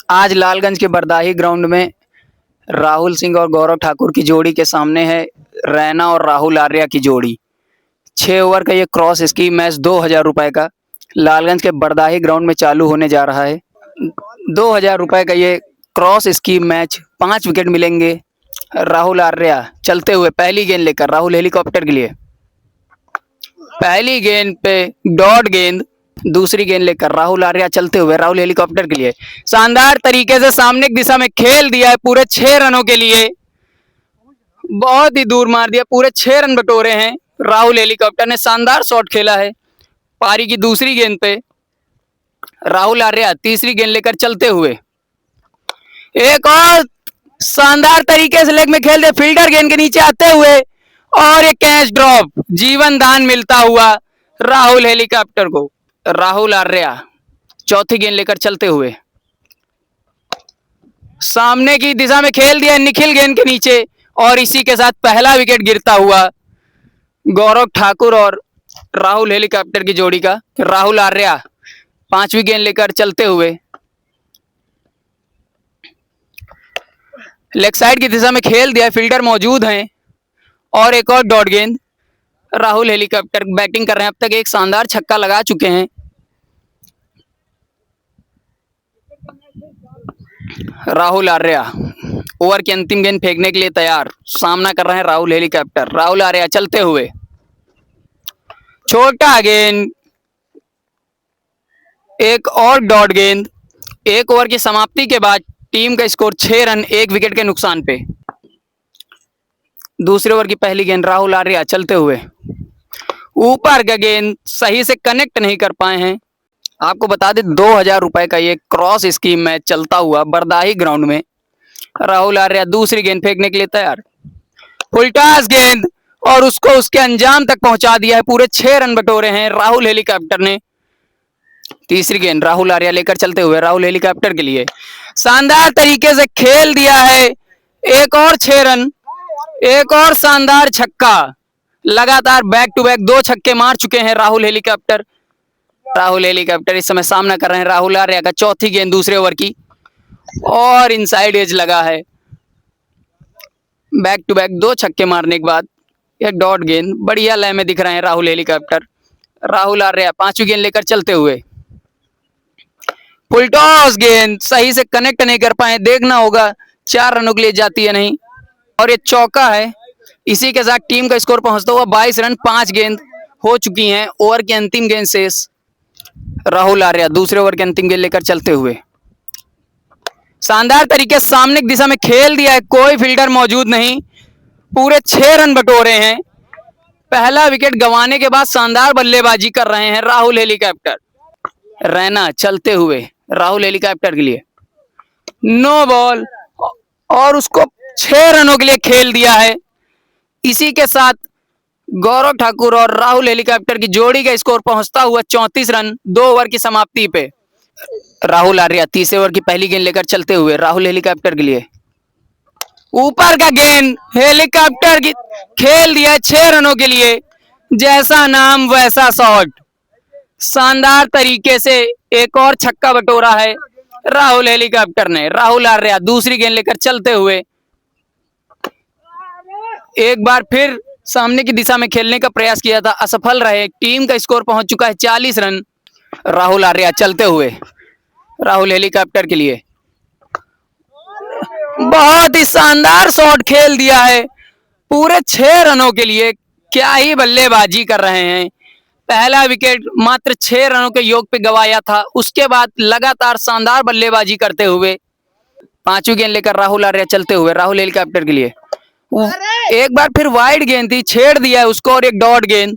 आज लालगंज के बरदाही ग्राउंड में राहुल सिंह और गौरव ठाकुर की जोड़ी के सामने है रैना और राहुल आर्या की जोड़ी। 6 ओवर का ये क्रॉस स्कीम मैच 2000 रुपए का लालगंज के बरदाही ग्राउंड में चालू होने जा रहा है। 2000 रुपए का ये क्रॉस स्कीम मैच 5 विकेट मिलेंगे। राहुल आर्या चलते हुए पहली गेंद लेकर राहुल हेलीकॉप्टर के लिए, पहली गेंद पे डॉट गेंद, दूसरी गेंद लेकर राहुल आर्या चलते हुए राहुल हेलीकॉप्टर के लिए शानदार तरीके से सामने की दिशा में खेल दिया है पूरे 6 रनों के लिए। बहुत ही दूर मार दिया, पूरे 6 रन बटोरे हैं। राहुल हेलीकॉप्टर ने शानदार शॉट खेला है। पारी की दूसरी गेंद पे राहुल आर्या तीसरी गेंद लेकर चलते हुए एक और शानदार तरीके से लेग में खेल दिया, फील्डर गेंद के नीचे आते हुए और ये कैच ड्रॉप, जीवन दान मिलता हुआ राहुल हेलीकॉप्टर को। राहुल आर्या चौथी गेंद लेकर चलते हुए सामने की दिशा में खेल दिया निखिल गेंद के नीचे और इसी के साथ पहला विकेट गिरता हुआ गौरव ठाकुर और राहुल हेलीकॉप्टर की जोड़ी का। राहुल आर्या पांचवी गेंद लेकर चलते हुए लेग साइड की दिशा में खेल दिया, फील्डर मौजूद हैं और एक और डॉट गेंद। राहुल हेलीकॉप्टर बैटिंग कर रहे हैं, अब तक एक शानदार छक्का लगा चुके हैं। राहुल आर्या ओवर की अंतिम गेंद फेंकने के लिए तैयार, सामना कर रहे हैं राहुल हेलीकॉप्टर। राहुल आर्या चलते हुए छोटा गेंद, एक और डॉट गेंद। 1 ओवर की समाप्ति के बाद टीम का स्कोर 6 रन 1 विकेट के नुकसान पे। दूसरे ओवर की पहली गेंद राहुल आर्या चलते हुए ऊपर का गेंद सही से कनेक्ट नहीं कर पाए हैं। आपको बता दें 2000 रुपए का ये क्रॉस स्कीम मैच चलता हुआ बरदाही ग्राउंड में। राहुल आर्या दूसरी गेंद फेंकने के लिए तैयार, फुलटास गेंद और उसको उसके अंजाम तक पहुंचा दिया है। पूरे 6 रन बटोरे हैं राहुल हेलीकॉप्टर ने। तीसरी गेंद राहुल आर्या लेकर चलते हुए राहुल हेलीकॉप्टर के लिए शानदार तरीके से खेल दिया है। एक और 6 रन, एक और शानदार छक्का। लगातार बैक टू बैक 2 छक्के मार चुके हैं राहुल हेलीकॉप्टर। राहुल हेलीकॉप्टर इस समय सामना कर रहे हैं राहुल आर्या का। चौथी गेंद दूसरे ओवर की और इनसाइड एज लगा है। बैक टू बैक 2 छक्के मारने के बाद एक डॉट गेंद, बढ़िया लय में दिख रहे हैं राहुल हेलीकॉप्टर। राहुल आर्या पांचवी गेंद लेकर चलते हुए फुल टॉस गेंद सही से कनेक्ट नहीं कर पाए, देखना होगा 4 रनों के लिए जाती है नहीं और ये चौका है। इसी के साथ टीम का स्कोर पहुंचता हुआ 22 रन 5 गेंद हो चुकी हैं। ओवर की अंतिम गेंद शेष। राहुल आर्या दूसरे ओवर की अंतिम गेंद लेकर चलते हुए शानदार तरीके से सामने की दिशा में खेल दिया है, कोई फील्डर मौजूद नहीं। पूरे 6 रन बटोरे हैं। पहला विकेट गंवाने के बाद शानदार बल्लेबाजी कर रहे हैं राहुल हेलीकॉप्टर। रैना चलते हुए राहुल हेलीकॉप्टर के लिए नो बॉल और उसको 6 रनों के लिए खेल दिया है। इसी के साथ गौरव ठाकुर और राहुल हेलीकॉप्टर की जोड़ी का स्कोर पहुंचता हुआ 34 रन 2 ओवर की समाप्ति पे। राहुल आर्या तीसरे ओवर की पहली गेंद लेकर चलते हुए राहुल हेलीकॉप्टर के लिए ऊपर का गेंद, हेलीकॉप्टर की खेल दिया 6 रनों के लिए। जैसा नाम वैसा शॉट, शानदार तरीके से एक और छक्का बटोरा है राहुल हेलीकॉप्टर ने। राहुल आर्या दूसरी गेंद लेकर चलते हुए एक बार फिर सामने की दिशा में खेलने का प्रयास किया था, असफल रहे। टीम का स्कोर पहुंच चुका है 40 रन। राहुल आर्या चलते हुए राहुल हेलीकॉप्टर के लिए बहुत ही शानदार शॉट खेल दिया है पूरे 6 रनों के लिए। क्या ही बल्लेबाजी कर रहे हैं। पहला विकेट मात्र 6 रनों के योग पे गंवाया था, उसके बाद लगातार शानदार बल्लेबाजी करते हुए पांचवी गेंद लेकर राहुल आर्या चलते हुए राहुल हेलीकॉप्टर के लिए एक बार फिर वाइड गेंद थी, छेड़ दिया है उसको और एक डॉट गेंद।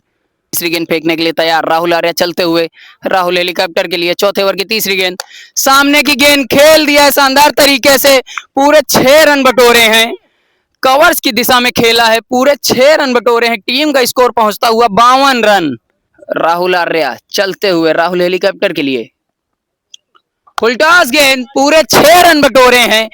तीसरी गेंद फेंकने के लिए तैयार राहुल आर्या चलते हुए राहुल हेलीकॉप्टर के लिए। चौथे ओवर की तीसरी गेंद, सामने की गेंद खेल दिया है शानदार तरीके से। पूरे 6 रन बटोरे हैं, कवर्स की दिशा में खेला है, पूरे 6 रन बटोरे हैं। टीम का स्कोर पहुंचता हुआ 52 रन। राहुल आर्या चलते हुए राहुल हेलीकॉप्टर के लिए फुल टॉस गेंद, पूरे 6 रन बटोरे हैं।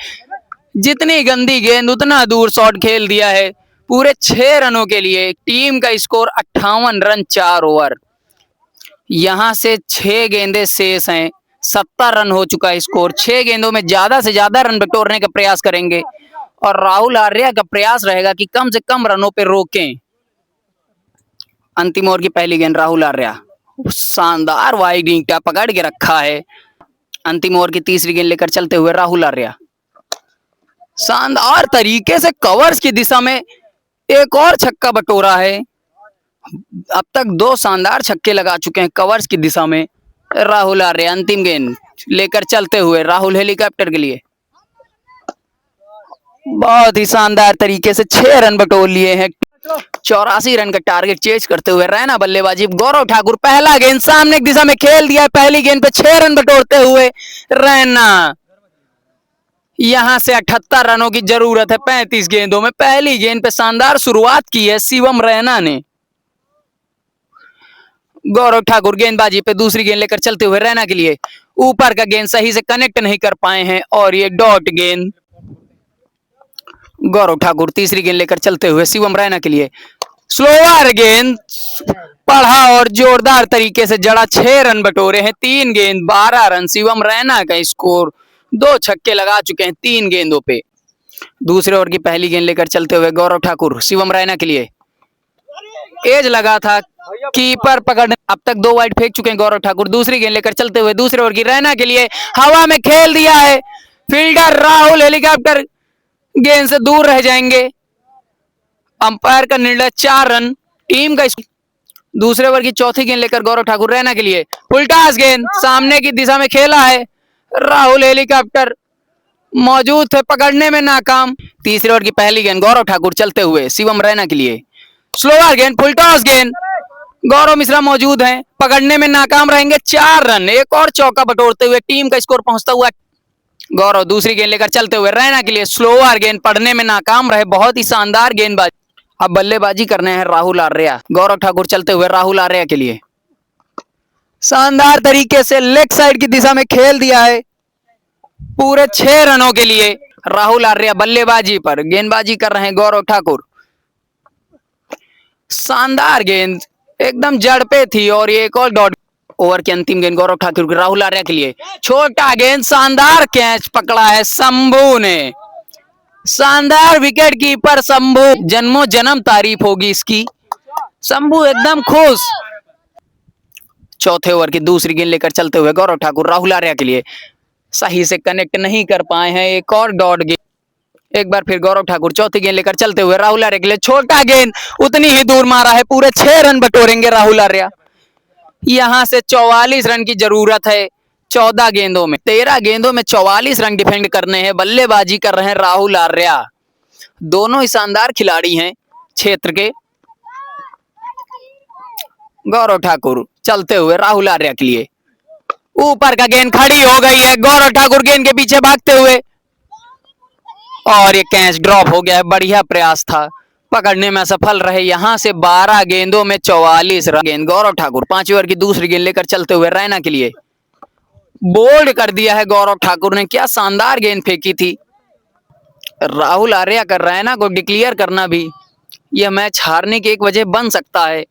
जितनी गंदी गेंद उतना दूर शॉट खेल दिया है पूरे 6 रनों के लिए। टीम का स्कोर 58 रन 4 ओवर। यहां से 6 गेंदें शेष हैं 70 रन हो चुका है स्कोर। 6 गेंदों में ज्यादा से ज्यादा रन बटोरने का प्रयास करेंगे और राहुल आर्या का प्रयास रहेगा कि कम से कम रनों पे रोकें। अंतिम ओवर की पहली गेंद राहुल आर्या, शानदार वाइडिंग टैप पकड़ के रखा है। अंतिम ओवर की तीसरी गेंद लेकर चलते हुए राहुल आर्या, शानदार तरीके से कवर्स की दिशा में एक और छक्का बटोरा है। अब तक 2 शानदार छक्के लगा चुके हैं कवर्स की दिशा में राहुल आर्या। अंतिम गेंद लेकर चलते हुए राहुल हेलीकॉप्टर के लिए, बहुत ही शानदार तरीके से 6 रन बटोर लिए हैं। 84 रन का टारगेट चेज करते हुए रैना बल्लेबाजी। गौरव ठाकुर पहला गेंद सामने की दिशा में खेल दिया। पहली गेंद पे 6 रन बटोरते हुए रैना, यहां से 78 रनों की जरूरत है 35 गेंदों में। पहली गेंद पे शानदार शुरुआत की है शिवम रैना ने। गौरव ठाकुर गेंदबाजी पे दूसरी गेंद लेकर चलते हुए रैना के लिए, ऊपर का गेंद सही से कनेक्ट नहीं कर पाए हैं और ये डॉट गेंद। गौरव ठाकुर तीसरी गेंद लेकर चलते हुए शिवम रैना के लिए, स्लोअर गेंद पढ़ा और जोरदार तरीके से जड़ा। 6 रन बटोरे हैं 3 गेंद 12 रन। शिवम रैना का स्कोर, 2 छक्के लगा चुके हैं 3 गेंदों पे। दूसरे ओवर की पहली गेंद लेकर चलते हुए गौरव ठाकुर शिवम रैना के लिए, एज लगा था कीपर पकड़ने। अब तक 2 वाइड फेंक चुके हैं गौरव ठाकुर। दूसरी गेंद लेकर चलते हुए दूसरे ओवर की रैना के लिए हवा में खेल दिया है। फील्डर राहुल हेलीकॉप्टर गेंद से दूर रह जाएंगे। अंपायर का निर्णय 4 रन टीम का। दूसरे ओवर की चौथी गेंद लेकर गौरव ठाकुर रैना के लिए, फुलटास गेंद सामने की दिशा में खेला है। राहुल हेलीकॉप्टर मौजूद थे, पकड़ने में नाकाम। तीसरे ओवर की पहली गेंद गौरव ठाकुर चलते हुए शिवम रैना के लिए, स्लोअर गेंद फुलटॉस गेंद। गौरव मिश्रा मौजूद हैं, पकड़ने में नाकाम रहेंगे। 4 रन, एक और चौका बटोरते हुए टीम का स्कोर पहुंचता हुआ। गौरव दूसरी गेंद लेकर चलते हुए रैना के लिए, स्लोअर गेंद पड़ने में नाकाम रहे। बहुत ही शानदार गेंदबाजी। अब बल्लेबाजी करने हैं राहुल आर्या। गौरव ठाकुर चलते हुए राहुल आर्या के लिए, शानदार तरीके से लेग साइड की दिशा में खेल दिया है पूरे 6 रनों के लिए। राहुल आर्या बल्लेबाजी पर, गेंदबाजी कर रहे हैं गौरव ठाकुर। शानदार गेंद एकदम जड़ पे थी और ये एक और डॉट। ओवर की अंतिम गेंद गौरव ठाकुर राहुल आर्या के लिए, छोटा गेंद शानदार कैच पकड़ा है शंभू ने। शानदार विकेट कीपर शंभू, जन्मों जन्म तारीफ होगी इसकी। शंभू एकदम खुश। चौथे ओवर की दूसरी गेंद लेकर चलते हुए गौरव ठाकुर राहुल आर्या के लिए, सही से कनेक्ट नहीं कर पाए हैं। एक और डॉट गेंद। एक बार फिर गौरव ठाकुर चौथी गेंद लेकर चलते हुए राहुल आर्या के लिए, छोटा गेंद उतनी ही दूर मारा है। पूरे 6 रन बटोरेंगे राहुल आर्या। यहां से 44 रन की जरूरत है 14 गेंदों में। 13 गेंदों में 44 रन डिफेंड करने हैं। बल्लेबाजी कर रहे हैं राहुल आर्या। दोनों ही शानदार खिलाड़ी हैं क्षेत्र के। गौरव ठाकुर चलते हुए राहुल आर्या के लिए, ऊपर का गेंद खड़ी हो गई है। गौरव ठाकुर गेंद के पीछे भागते हुए और ये कैच ड्रॉप हो गया है। बढ़िया प्रयास था, पकड़ने में सफल रहे। यहां से 12 गेंदों में 44 रन। गेंद गौरव ठाकुर पांचवें ओवर की दूसरी गेंद लेकर चलते हुए रैना के लिए, बोल्ड कर दिया है गौरव ठाकुर ने। क्या शानदार गेंद फेंकी थी। राहुल आर्या का रैना को डिक्लेयर करना भी यह मैच हारने की एक वजह बन सकता है।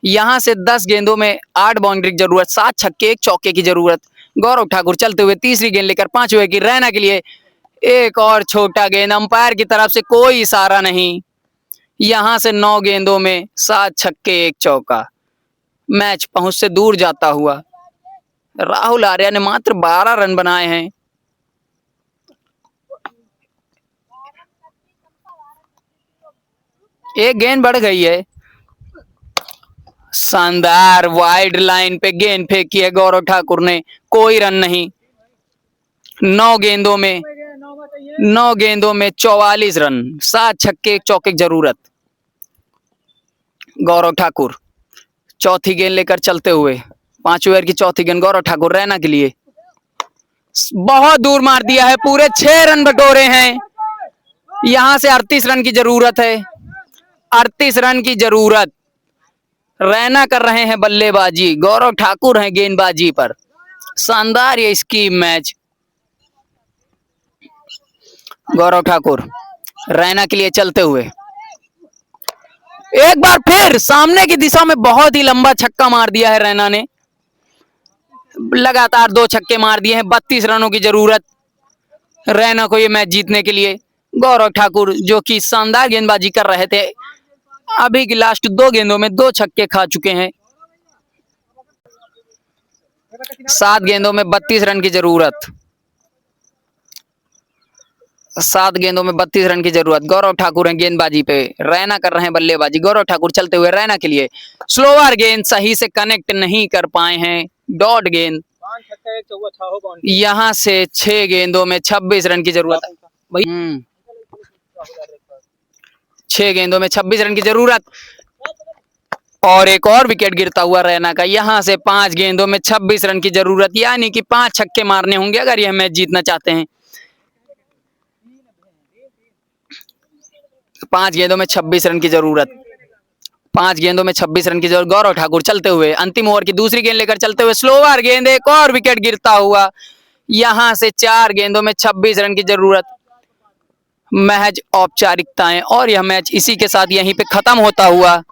यहां से 10 गेंदों में 8 बाउंड्री की जरूरत, 7 छक्के 1 चौके की जरूरत। गौरव ठाकुर चलते हुए तीसरी गेंद लेकर पांचवें की रैना के लिए, एक और छोटा गेंद। अंपायर की तरफ से कोई इशारा नहीं। यहां से 9 गेंदों में 7 छक्के 1 चौका। मैच पहुंच से दूर जाता हुआ राहुल आर्या ने मात्र 12 रन बनाए हैं। एक गेंद बढ़ गई है। शानदार वाइड लाइन पे गेंद फेंकी है गौरव ठाकुर ने, कोई रन नहीं। 9 गेंदों में 44 रन, 7 छक्के 1 चौके की जरूरत। गौरव ठाकुर चौथी गेंद लेकर चलते हुए, पांचवें ओवर की चौथी गेंद गौरव ठाकुर रैना के लिए, बहुत दूर मार दिया है। पूरे 6 रन बटोरे हैं। यहां से 38 रन की जरूरत है। 38 रन की जरूरत। रैना कर रहे हैं बल्लेबाजी, गौरव ठाकुर हैं गेंदबाजी पर। शानदार ये स्कीम मैच। गौरव ठाकुर रैना के लिए चलते हुए, एक बार फिर सामने की दिशा में बहुत ही लंबा छक्का मार दिया है रैना ने। लगातार 2 छक्के मार दिए हैं। 32 रनों की जरूरत रैना को ये मैच जीतने के लिए। गौरव ठाकुर जो कि शानदार गेंदबाजी कर रहे थे, अभी की लास्ट 2 गेंदों में 2 छक्के खा चुके हैं। 7 गेंदों में 32 रन की जरूरत। 7 गेंदों में 32 रन की जरूरत। गौरव ठाकुर हैं गेंदबाजी पे, रैना कर रहे हैं बल्लेबाजी। गौरव ठाकुर चलते हुए रैना के लिए, स्लोवर गेंद सही से कनेक्ट नहीं कर पाए हैं। डॉट गेंद। यहाँ से 6 गेंदों में 26 रन की जरूरत भाई। 6 गेंदों में 26 रन की जरूरत और एक और विकेट गिरता हुआ रैना का। यहाँ से 5 गेंदों में 26 रन की जरूरत, यानी कि 5 छक्के मारने होंगे अगर यह मैच जीतना चाहते हैं। 5 गेंदों में 26 रन की जरूरत। 5 गेंदों में 26 रन की जरूरत। गौरव ठाकुर चलते हुए अंतिम ओवर की दूसरी गेंद लेकर चलते हुए, स्लोवर गेंद, एक और विकेट गिरता हुआ। यहाँ से 4 गेंदों में 26 रन की जरूरत। महज औपचारिकताएं और यह मैच इसी के साथ यहीं पे खत्म होता हुआ